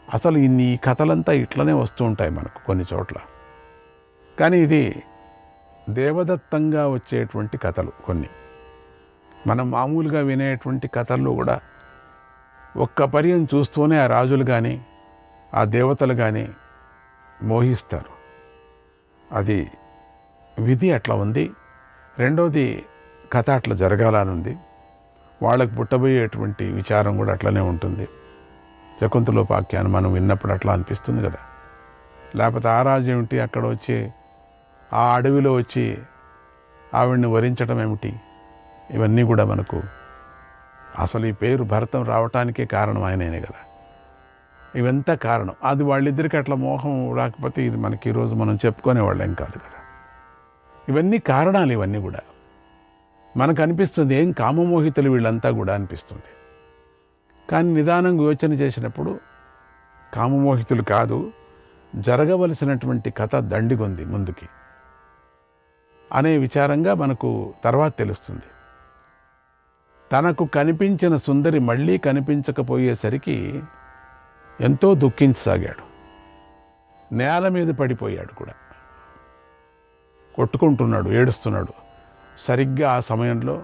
అసలు ఇన్ని కథలంతా ఇట్లనే వస్తూ ఉంటాయి మనకు కొన్ని చోట్ల. కానీ ఇది దేవదత్తంగా వచ్చేటువంటి కథలు కొన్ని. మనం మామూలుగా వినేటువంటి కథల్లో కూడా ఒక్క పర్యం చూస్తూనే ఆ రాజులు కానీ ఆ దేవతలు కానీ మోహిస్తారు. అది విధి అట్లా ఉంది. రెండోది కథ అట్లా జరగాలనుంది. వాళ్ళకు పుట్టబోయేటువంటి విచారం కూడా అట్లనే ఉంటుంది. శకుంతలోపాఖ్యానం మనం విన్నప్పుడు అట్లా అనిపిస్తుంది కదా. లేకపోతే ఆ రాజు ఏమిటి అక్కడ వచ్చి ఆ అడవిలో వచ్చి ఆవిడ్ని వరించడం ఏమిటి, ఇవన్నీ కూడా మనకు అసలు ఈ పేరు భరతం రావటానికే కారణం ఆయననే కదా. ఇవంతా కారణం. అది వాళ్ళిద్దరికి అట్లా మోహం రాకపోతే ఇది మనకి ఈరోజు మనం చెప్పుకునేవాళ్ళేం కాదు కదా. ఇవన్నీ కారణాలు. ఇవన్నీ కూడా మనకు అనిపిస్తుంది ఏం కామమోహితులు వీళ్ళంతా కూడా అనిపిస్తుంది. కానీ నిదానంగా యోచన చేసినప్పుడు కామమోహితులు కాదు, జరగవలసినటువంటి కథ దండిగొంది ముందుకి అనే విచారంగా మనకు తర్వాత తెలుస్తుంది. తనకు కనిపించిన సుందరి మళ్ళీ కనిపించకపోయేసరికి ఎంతో దుఃఖించసాగాడు. నేల మీద పడిపోయాడు కూడా, కొట్టుకుంటున్నాడు, ఏడుస్తున్నాడు. సరిగ్గా ఆ సమయంలో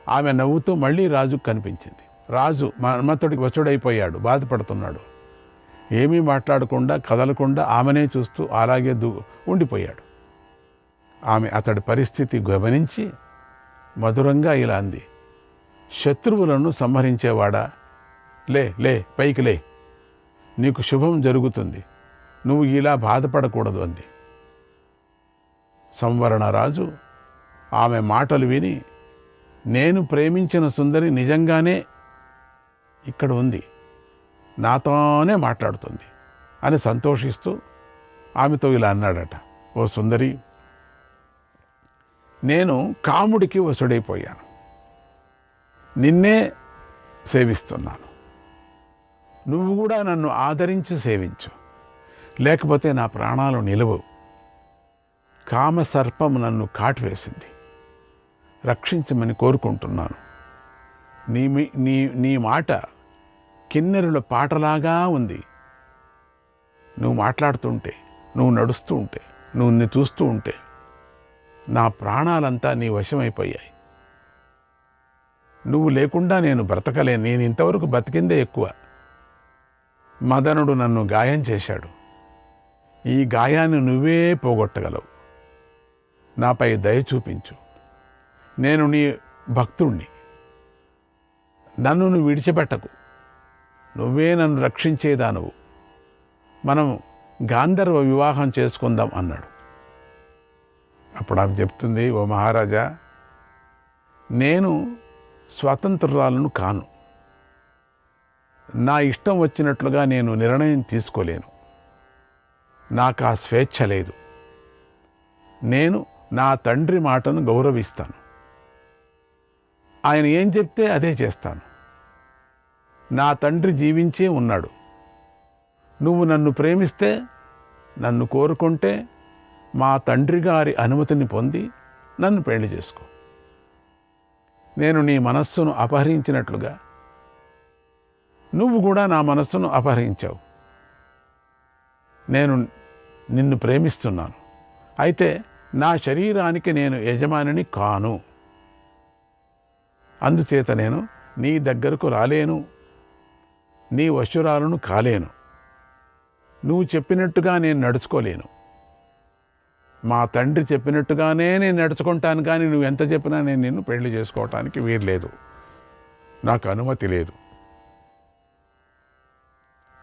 ఆమె నవ్వుతూ మళ్ళీ రాజుకు కనిపించింది. రాజు మన్మథుడికి వశుడైపోయాడు, బాధపడుతున్నాడు. ఏమీ మాట్లాడకుండా కదలకుండా ఆమెనే చూస్తూ అలాగే ఉండిపోయాడు. ఆమె అతడి పరిస్థితి గమనించి మధురంగా ఇలా అంది, శత్రువులను సంహరించేవాడా, లే లే పైకి లే, నీకు శుభం జరుగుతుంది, నువ్వు ఇలా బాధపడకూడదు అంది. సంవరణ రాజు ఆమె మాటలు విని, నేను ప్రేమించిన సుందరి నిజంగానే ఇక్కడ ఉంది, నాతోనే మాట్లాడుతుంది అని సంతోషిస్తూ ఆమెతో ఇలా అన్నాడట, ఓ సుందరి, నేను కాముడికి వశుడైపోయాను, నిన్నే సేవిస్తున్నాను. నువ్వు కూడా నన్ను ఆదరించి సేవించు, లేకపోతే నా ప్రాణాలు నిలవవు. కామసర్పం నన్ను కాటువేసింది, రక్షించమని కోరుకుంటున్నాను. నీ మాట కిన్నెరుల పాటలాగా ఉంది. నువ్వు మాట్లాడుతుంటే, నువ్వు నడుస్తూ ఉంటే, నువ్వు చూస్తూ ఉంటే నా ప్రాణాలంతా నీ వశమైపోయాయి. నువ్వు లేకుండా నేను బ్రతకలేను. నేను ఇంతవరకు బతికిందే ఎక్కువ. మదనుడు నన్ను గాయం చేశాడు. ఈ గాయాన్ని నువ్వే పోగొట్టగలవు. నాపై దయ చూపించు. నేను నీ భక్తుణ్ణి. నన్ను నువ్వు విడిచిపెట్టకు. నువ్వే నన్ను రక్షించేదానువు. మనం గాంధర్వ వివాహం చేసుకుందాం అన్నాడు. అప్పుడు ఆమె చెప్తుంది, ఓ మహారాజా, నేను స్వతంత్రురాలను కాను. నా ఇష్టం వచ్చినట్లుగా నేను నిర్ణయం తీసుకోలేను. నాకు ఆ స్వేచ్ఛ లేదు. నేను నా తండ్రి మాటను గౌరవిస్తాను. ఆయన ఏం చెప్తే అదే చేస్తాను. నా తండ్రి జీవించే ఉన్నాడు. నువ్వు నన్ను ప్రేమిస్తే, నన్ను కోరుకుంటే మా తండ్రి గారి అనుమతిని పొంది నన్ను పెళ్లి చేసుకో. నేను నీ మనస్సును అపహరించినట్లుగా నువ్వు కూడా నా మనస్సును అపహరించావు. నేను నిన్ను ప్రేమిస్తున్నాను. అయితే నా శరీరానికి నేను యజమానిని కాను. అందుచేత నేను నీ దగ్గరకు రాలేను, నీ వశురాలను కాలేను. నువ్వు చెప్పినట్టుగా నేను నడుచుకోలేను. మా తండ్రి చెప్పినట్టుగానే నేను నడుచుకుంటాను, కానీ నువ్వు ఎంత చెప్పినా నేను నిన్ను పెళ్లి చేసుకోవటానికి వీల్లేదు. నాకు అనుమతి లేదు.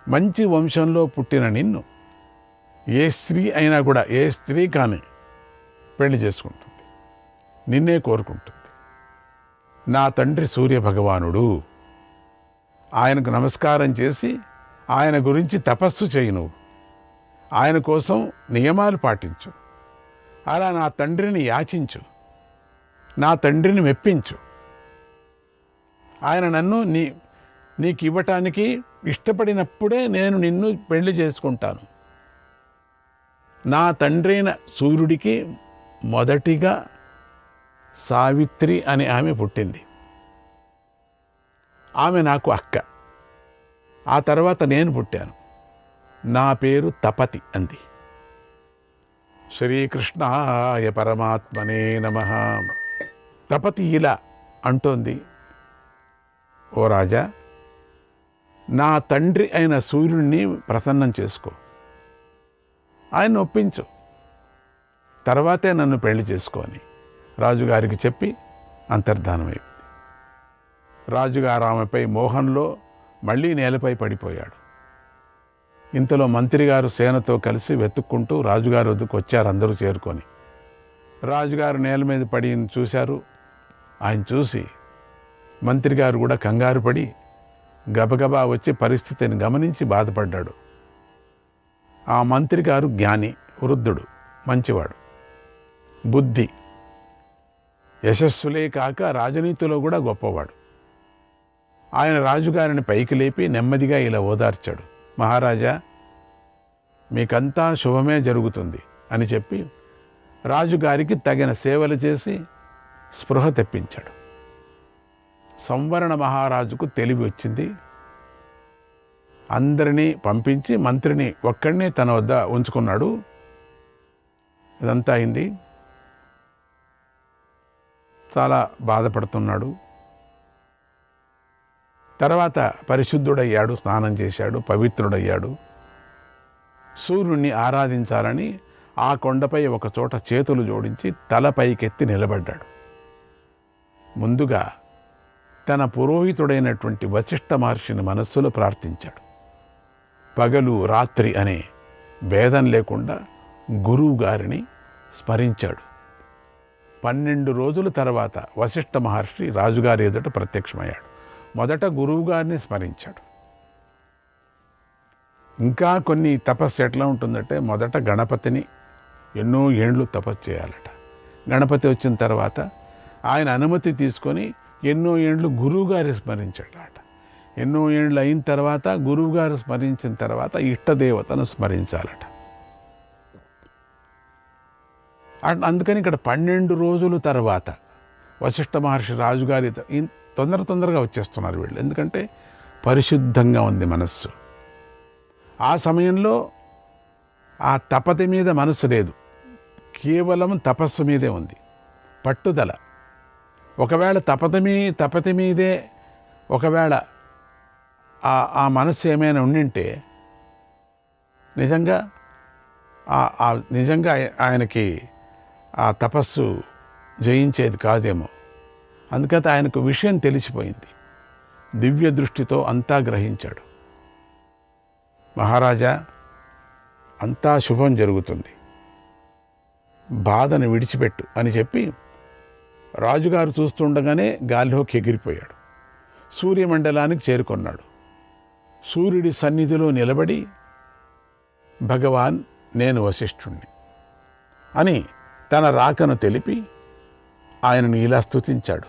మంచి వంశంలో పుట్టిన నిన్ను ఏ స్త్రీ అయినా కూడా, ఏ స్త్రీ కానీ పెళ్లి చేసుకుంటుంది, నిన్నే కోరుకుంటుంది. నా తండ్రి సూర్యభగవానుడు. ఆయనకు నమస్కారం చేసి ఆయన గురించి తపస్సు చేయి. నువ్వు ఆయన కోసం నియమాలు పాటించు. అలా నా తండ్రిని యాచించు, నా తండ్రిని మెప్పించు. ఆయన నన్ను నీకు ఇవ్వటానికి ఇష్టపడినప్పుడే నేను నిన్ను పెళ్లి చేసుకుంటాను. నా తండ్రైన సూర్యుడికి మొదటిగా సావిత్రి అనే ఆమె పుట్టింది. ఆమె నాకు అక్క. ఆ తర్వాత నేను పుట్టాను. నా పేరు తపతి అంది. శ్రీకృష్ణాయ పరమాత్మనే నమః. తపతి ఇలా అంటోంది, ఓ రాజా, నా తండ్రి అయిన సూర్యుడిని ప్రసన్నం చేసుకో, ఆయన ఒప్పించు, తర్వాతే నన్ను పెళ్లి చేసుకొని రాజుగారికి చెప్పి అంతర్ధానమైంది. రాజుగారు ఆమెపై మోహంలో మళ్ళీ నేలపై పడిపోయాడు. ఇంతలో మంత్రిగారు సేనతో కలిసి వెతుక్కుంటూ రాజుగారి వద్దకు వచ్చారు. అందరూ చేరుకొని రాజుగారు నేల మీద పడి చూశారు. ఆయన చూసి మంత్రిగారు కూడా కంగారు పడి గబగబా వచ్చి పరిస్థితిని గమనించి బాధపడ్డాడు. ఆ మంత్రిగారు జ్ఞాని, వృద్ధుడు, మంచివాడు, బుద్ధి, యశస్సులే కాక రాజనీతిలో కూడా గొప్పవాడు. ఆయన రాజుగారిని పైకి లేపి నెమ్మదిగా ఇలా ఓదార్చాడు. మహారాజా, మీకంతా శుభమే జరుగుతుంది అని చెప్పి రాజుగారికి తగిన సేవలు చేసి స్పృహ తెప్పించాడు. సంవరణ మహారాజుకు తెలివి వచ్చింది. అందరినీ పంపించి మంత్రిని ఒక్కడినే తన వద్ద ఉంచుకున్నాడు. ఇదంతా అయింది. చాలా బాధపడుతున్నాడు. తర్వాత పరిశుద్ధుడయ్యాడు, స్నానం చేశాడు, పవిత్రుడయ్యాడు. సూర్యుడిని ఆరాధించాలని ఆ కొండపై ఒక చోట చేతులు జోడించి తల పైకెత్తి నిలబడ్డాడు. ముందుగా తన పురోహితుడైనటువంటి వశిష్ఠ మహర్షిని మనస్సులో ప్రార్థించాడు. పగలు రాత్రి అనే భేదం లేకుండా గురువు గారిని స్మరించాడు. 12 రోజుల తర్వాత వశిష్ఠ మహర్షి రాజుగారి ఎదుట ప్రత్యక్షమయ్యాడు. మొదట గురువు గారిని స్మరించాడు. ఇంకా కొన్ని తపస్సు ఎట్లా ఉంటుందంటే, మొదట గణపతిని ఎన్నో ఏండ్లు తపస్సు చేయాలట. గణపతి వచ్చిన తర్వాత ఆయన అనుమతి తీసుకొని ఎన్నో ఏండ్లు గురువుగారి స్మరించాడట. ఎన్నో ఏండ్లు అయిన తర్వాత గురువుగారు స్మరించిన తర్వాత ఇష్టదేవతను స్మరించాలట. అందుకని ఇక్కడ 12 రోజుల తర్వాత వశిష్ఠ మహర్షి రాజుగారి తొందరగా వచ్చేస్తున్నారు వీళ్ళు. ఎందుకంటే పరిశుద్ధంగా ఉంది మనస్సు. ఆ సమయంలో ఆ తపతి మీద మనసు లేదు, కేవలం తపస్సు మీదే ఉంది, పట్టుదల. ఒకవేళ తపతి మీదే ఒకవేళ ఆ మనస్సు ఏమైనా ఉండింటే నిజంగా ఆయనకి ఆ తపస్సు జయించేది కాదేమో. అందుకని ఆయనకు విషయం తెలిసిపోయింది. దివ్య దృష్టితో అంతా గ్రహించాడు. మహారాజా, అంతా శుభం జరుగుతుంది, బాధను విడిచిపెట్టు అని చెప్పి రాజుగారు చూస్తుండగానే గాల్లోకి ఎగిరిపోయాడు. సూర్యమండలానికి చేరుకున్నాడు. సూర్యుడి సన్నిధిలో నిలబడి, భగవాన్, నేను వశిష్ఠుణ్ణి అని తన రాకను తెలిపి ఆయనను ఇలా స్తుతించాడు.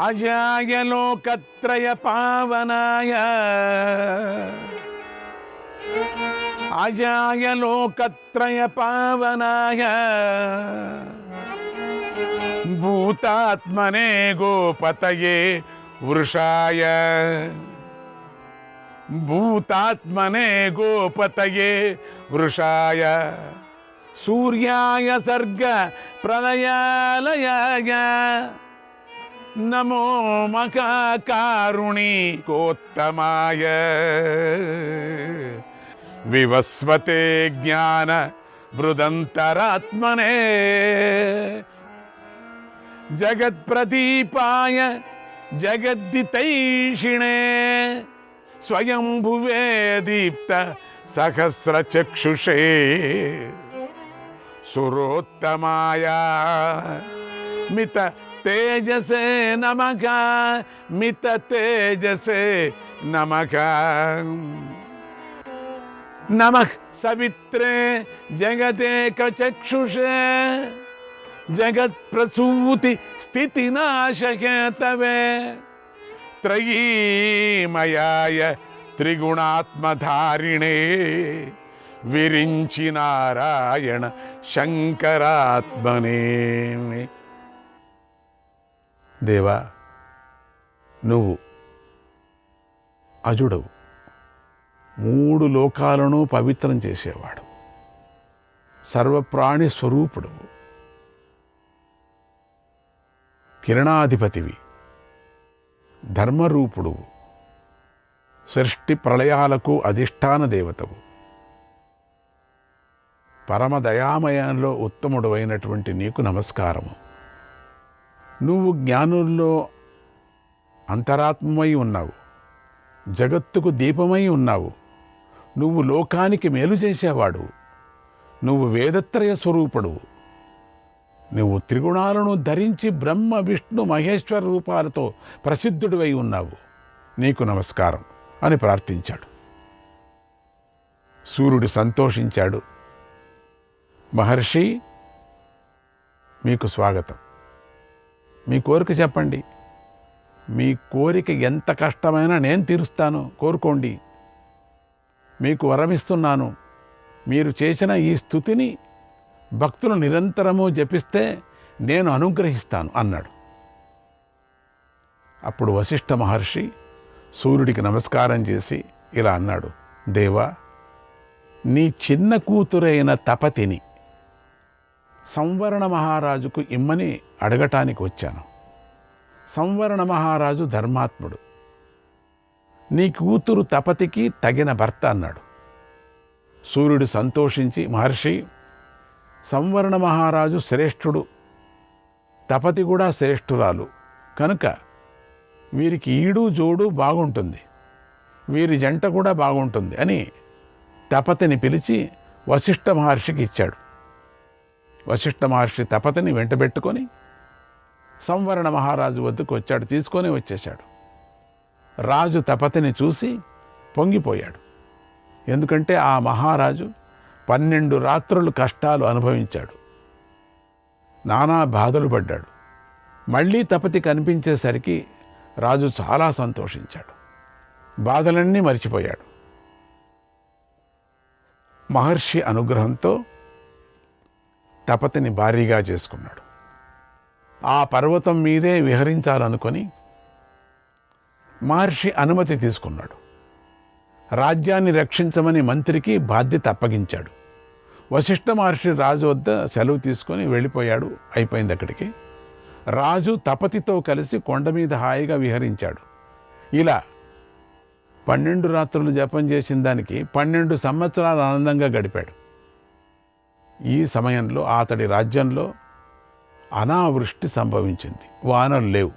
అజాయ లోకత్రయ పావనాయ, అజాయ లోకత్రయ పావనాయ, భూతాత్మనే గోపతయే వృషాయ, భూతాత్మనే గోపతయే వృషాయ, సూర్యాయ సర్గ ప్రళయాలయాయ, నమో మహాకారుణికోత్తమాయ, వివస్వతే జ్ఞాన బృదంతరాత్మనే, జగత్ప్రదీపాయ జగద్దితైషిణే, స్వయంభువే దీప్త సహస్రచక్షుషే, సురోత్తమాయ మిత తేజసే నమః, మిత తేజసే నమః, నమః సవిత్రే జగదేక చక్షుషే, జగత్ప్రసూతి స్థితినాశకేతవే, త్రయీమయాయ త్రిగుణాత్మధారిణే విరించి నారాయణ శంకరాత్మనే. దేవా, నువ్వు అజుడవు, 3 లోకాలను పవిత్రం చేసేవాడు, సర్వప్రాణి స్వరూపుడవు, కిరణాధిపతివి, ధర్మరూపుడువు, సృష్టి ప్రళయాలకు అధిష్టాన దేవతవు, పరమదయామయంలో ఉత్తముడు అయినటువంటి నీకు నమస్కారము. నువ్వు జ్ఞానుల్లో అంతరాత్మమై ఉన్నావు, జగత్తుకు దీపమై ఉన్నావు, నువ్వు లోకానికి మేలు చేసేవాడు, నువ్వు వేదత్రయ స్వరూపుడువు, నువ్వు త్రిగుణాలను ధరించి బ్రహ్మ విష్ణు మహేశ్వర రూపాలతో ప్రసిద్ధుడివై ఉన్నావు, నీకు నమస్కారం అని ప్రార్థించాడు. సూర్యుడు సంతోషించాడు. మహర్షి, మీకు స్వాగతం. మీ కోరిక చెప్పండి, మీ కోరిక ఎంత కష్టమైనా నేను తీరుస్తాను, కోరుకోండి. మీకు వరమిస్తున్నాను. మీరు చేసిన ఈ స్తుతిని భక్తులు నిరంతరము జపిస్తే నేను అనుగ్రహిస్తాను అన్నాడు. అప్పుడు వశిష్ఠ మహర్షి సూర్యుడికి నమస్కారం చేసి ఇలా అన్నాడు, దేవా, నీ చిన్న కూతురైన తపతిని సంవరణ మహారాజుకు ఇమ్మని అడగటానికి వచ్చాను. సంవరణ మహారాజు ధర్మాత్ముడు, నీ కూతురు తపతికి తగిన భర్త అన్నాడు. సూర్యుడు సంతోషించి, మహర్షి, సంవరణ మహారాజు శ్రేష్ఠుడు, తపతి కూడా శ్రేష్ఠురాలు, కనుక వీరికి ఈడు జోడు బాగుంటుంది, వీరి జంట కూడా బాగుంటుంది అని తపతిని పిలిచి వశిష్ఠ మహర్షికి ఇచ్చాడు. వశిష్ఠ మహర్షి తపతిని వెంటబెట్టుకొని సంవరణ మహారాజు వద్దకు వచ్చాడు, తీసుకొని వచ్చేశాడు. రాజు తపతిని చూసి పొంగిపోయాడు. ఎందుకంటే ఆ మహారాజు 12 రాత్రులు కష్టాలు అనుభవించాడు, నానా బాధలు పడ్డాడు. మళ్ళీ తపతి కనిపించేసరికి రాజు చాలా సంతోషించాడు, బాధలన్నీ మరిచిపోయాడు. మహర్షి అనుగ్రహంతో తపతిని భారీగా చేసుకున్నాడు. ఆ పర్వతం మీదే విహరించాలనుకొని మహర్షి అనుమతి తీసుకున్నాడు. రాజ్యాన్ని రక్షించమని మంత్రికి బాధ్యత అప్పగించాడు. వశిష్ఠ మహర్షి రాజు వద్ద సెలవు తీసుకొని వెళ్ళిపోయాడు. అయిపోయింది అక్కడికి. రాజు తపతితో కలిసి కొండ మీద హాయిగా విహరించాడు. ఇలా 12 రాత్రులు జపం చేసిన దానికి 12 సంవత్సరాలు ఆనందంగా గడిపాడు. ఈ సమయంలో అతడి రాజ్యంలో అనావృష్టి సంభవించింది, వానలు లేవు.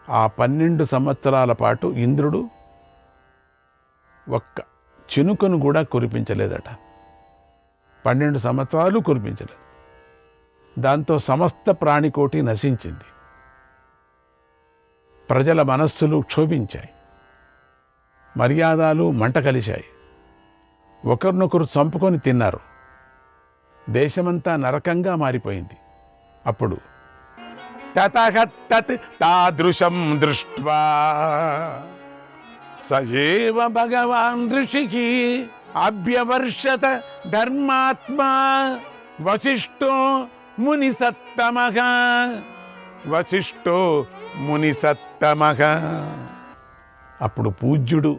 ఆ 12 సంవత్సరాల పాటు ఇంద్రుడు ఒక్క చినుకను కూడా కురిపించలేదట. 12 సంవత్సరాలు కురిపించలేదు. దాంతో సమస్త ప్రాణికోటి నశించింది. ప్రజల మనస్సులు క్షోభించాయి, మర్యాదలు మంట కలిశాయి, ఒకరినొకరు చంపుకొని తిన్నారు. దేశమంతా నరకంగా మారిపోయింది. అప్పుడు తతహతత్ తాదృశం దృష్ట్వా స ఏవ భగవాన్ ఋషికి అభ్యవర్షత ధర్మాత్మా వశిష్ఠో మునిసత్తమః. వశిష్ఠో మునిసత్తమః. అప్పుడు పూజ్యుడు,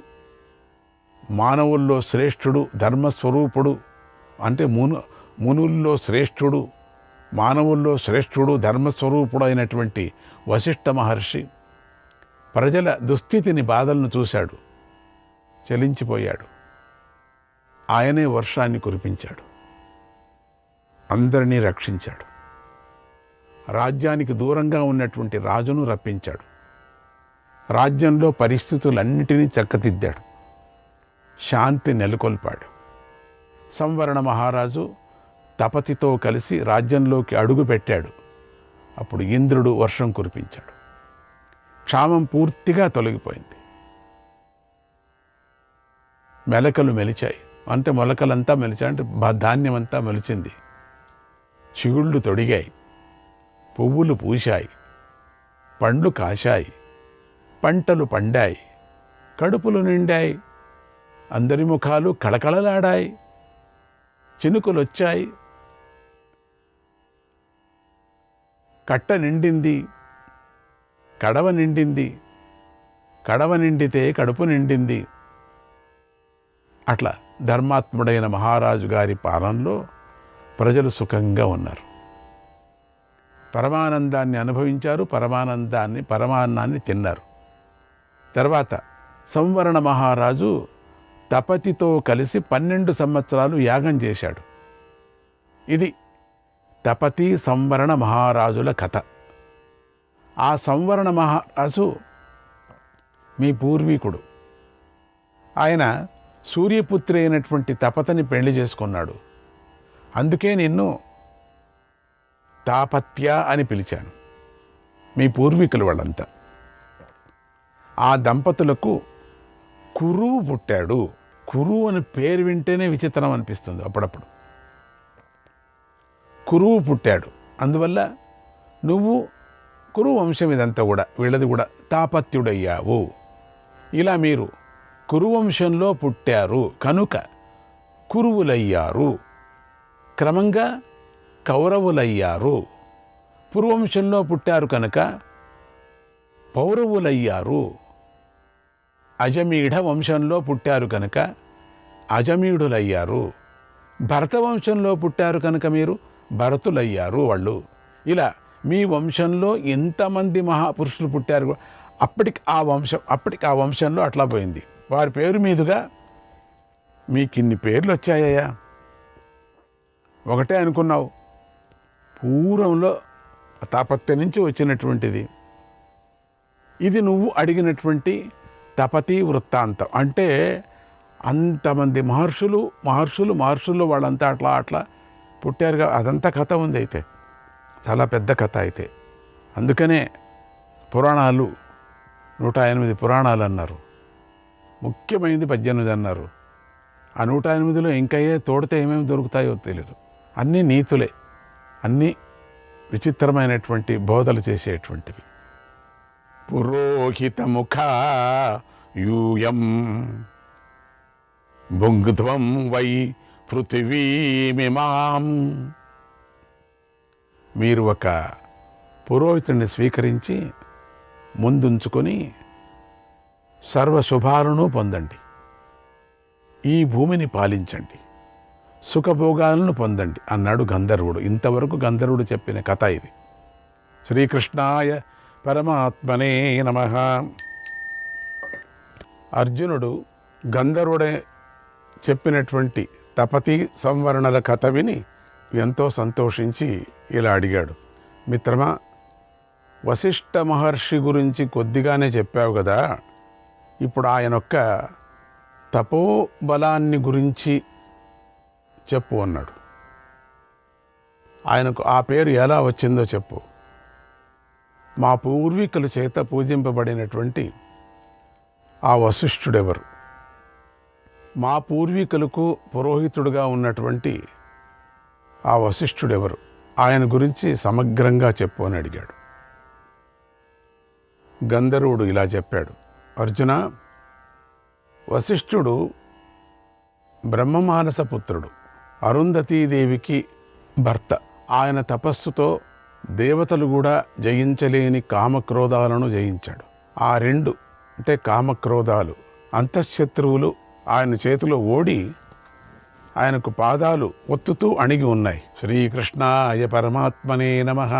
మానవుల్లో శ్రేష్ఠుడు, ధర్మస్వరూపుడు, అంటే మునుల్లో శ్రేష్ఠుడు, మానవుల్లో శ్రేష్ఠుడు, ధర్మస్వరూపుడు అయినటువంటి వశిష్ఠ మహర్షి ప్రజల దుస్థితిని, బాధలను చూశాడు, చలించిపోయాడు. ఆయనే వర్షాన్ని కురిపించాడు, అందరినీ రక్షించాడు. రాజ్యానికి దూరంగా ఉన్నటువంటి రాజును రప్పించాడు. రాజ్యంలో పరిస్థితులన్నిటినీ చక్కదిద్దాడు, శాంతి నెలకొల్పాడు. సంవరణ మహారాజు తపతితో కలిసి రాజ్యంలోకి అడుగు పెట్టాడు. అప్పుడు ఇంద్రుడు వర్షం కురిపించాడు. క్షామం పూర్తిగా తొలగిపోయింది. మెలకలు మెలిచాయి, అంటే మొలకలంతా మెలిచాయి, అంటే ధాన్యమంతా మెలిచింది. చిగుళ్ళు తొడిగాయి, పువ్వులు పూశాయి, పండ్లు కాశాయి, పంటలు పండాయి, కడుపులు నిండాయి, అందరి ముఖాలు కళకళలాడాయి, చినుకులొచ్చాయి, కట్ట నిండింది, కడవ నిండింది, కడవ నిండితే కడుపు నిండింది. అట్లా ధర్మాత్ముడైన మహారాజు గారి పాలనలో ప్రజలు సుఖంగా ఉన్నారు, పరమానందాన్ని అనుభవించారు, పరమాన్నాన్ని తిన్నారు. తర్వాత సంవరణ మహారాజు తపతితో కలిసి 12 సంవత్సరాలు యాగం చేశాడు. ఇది తపతి సంవరణ మహారాజుల కథ. ఆ సంవరణ మహారాజు మీ పూర్వీకుడు. ఆయన సూర్యపుత్రి అయినటువంటి తపతని పెళ్లి చేసుకున్నాడు. అందుకే నిన్ను తాపత్య అని పిలిచాను. మీ పూర్వీకులు వాళ్ళంతా. ఆ దంపతులకు కురువు పుట్టాడు. కురువు అని పేరు వింటేనే విచిత్రం అనిపిస్తుంది అప్పుడప్పుడు. కురువు పుట్టాడు. అందువల్ల నువ్వు కురు వంశం ఇదంతా కూడా, వీళ్ళది కూడా తాపత్యుడయ్యావు. ఇలా మీరు కురువంశంలో పుట్టారు కనుక కురువులయ్యారు. క్రమంగా కౌరవులయ్యారు. పురువంశంలో పుట్టారు కనుక పౌరవులయ్యారు. అజమీఢ వంశంలో పుట్టారు కనుక అజమీఢులయ్యారు. భరత వంశంలో పుట్టారు కనుక మీరు భరతులయ్యారు వాళ్ళు. ఇలా మీ వంశంలో ఎంతమంది మహాపురుషులు పుట్టారు, అప్పటికి ఆ వంశంలో అట్లా పోయింది. వారి పేరు మీదుగా మీకు ఇన్ని పేర్లు వచ్చాయ్యా. ఒకటే అనుకున్నావు, పూర్వంలో తాపత్య నుంచి వచ్చినటువంటిది. ఇది నువ్వు అడిగినటువంటి తపతి వృత్తాంతం. అంటే అంతమంది మహర్షులు వాళ్ళంతా అట్లా పుట్టారుగా. అదంతా కథ ఉంది. అయితే చాలా పెద్ద కథ. అయితే అందుకనే పురాణాలు 108 పురాణాలు అన్నారు. ముఖ్యమైనది 18 అన్నారు. ఆ 108లో ఇంకా తోడితే ఏమేమి దొరుకుతాయో తెలియదు. అన్నీ నీతులే, అన్నీ విచిత్రమైనటువంటి బోధలు చేసేటువంటివి. పురోహితముఖ యూయం భుంగ్ధ్వం వై పృథివీమిమాం. మీరు ఒక పురోహితుడిని స్వీకరించి ముందుంచుకొని సర్వశుభాలను పొందండి, ఈ భూమిని పాలించండి, సుఖభోగాలను పొందండి అన్నాడు గంధర్వుడు. ఇంతవరకు గంధర్వుడు చెప్పిన కథ ఇది. శ్రీకృష్ణాయ పరమాత్మనే నమః. అర్జునుడు గంధర్వుడే చెప్పినటువంటి తపతి సంవరణల కథ విని ఎంతో సంతోషించి ఇలా అడిగాడు, మిత్రమా, వశిష్ఠ మహర్షి గురించి కొద్దిగానే చెప్పావు కదా, ఇప్పుడు ఆయన యొక్క తపోబలాన్ని గురించి చెప్పు అన్నాడు. ఆయనకు ఆ పేరు ఎలా వచ్చిందో చెప్పు. మా పూర్వీకుల చేత పూజింపబడినటువంటి ఆ వశిష్ఠుడెవరు? మా పూర్వీకులకు పురోహితుడుగా ఉన్నటువంటి ఆ వశిష్ఠుడెవరు? ఆయన గురించి సమగ్రంగా చెప్పు అని అడిగాడు. గంధర్వుడు ఇలా చెప్పాడు, అర్జున, వశిష్ఠుడు బ్రహ్మమానస పుత్రుడు, అరుంధతీదేవికి భర్త. ఆయన తపస్సుతో దేవతలు కూడా జయించలేని కామక్రోధాలను జయించాడు. ఆ 2 అంటే కామక్రోధాలు, అంతఃశత్రువులు ఆయన చేతిలో ఓడి ఆయనకు పాదాలు ఒత్తుతూ అణిగి ఉన్నాయి. శ్రీకృష్ణాయ పరమాత్మనే నమః.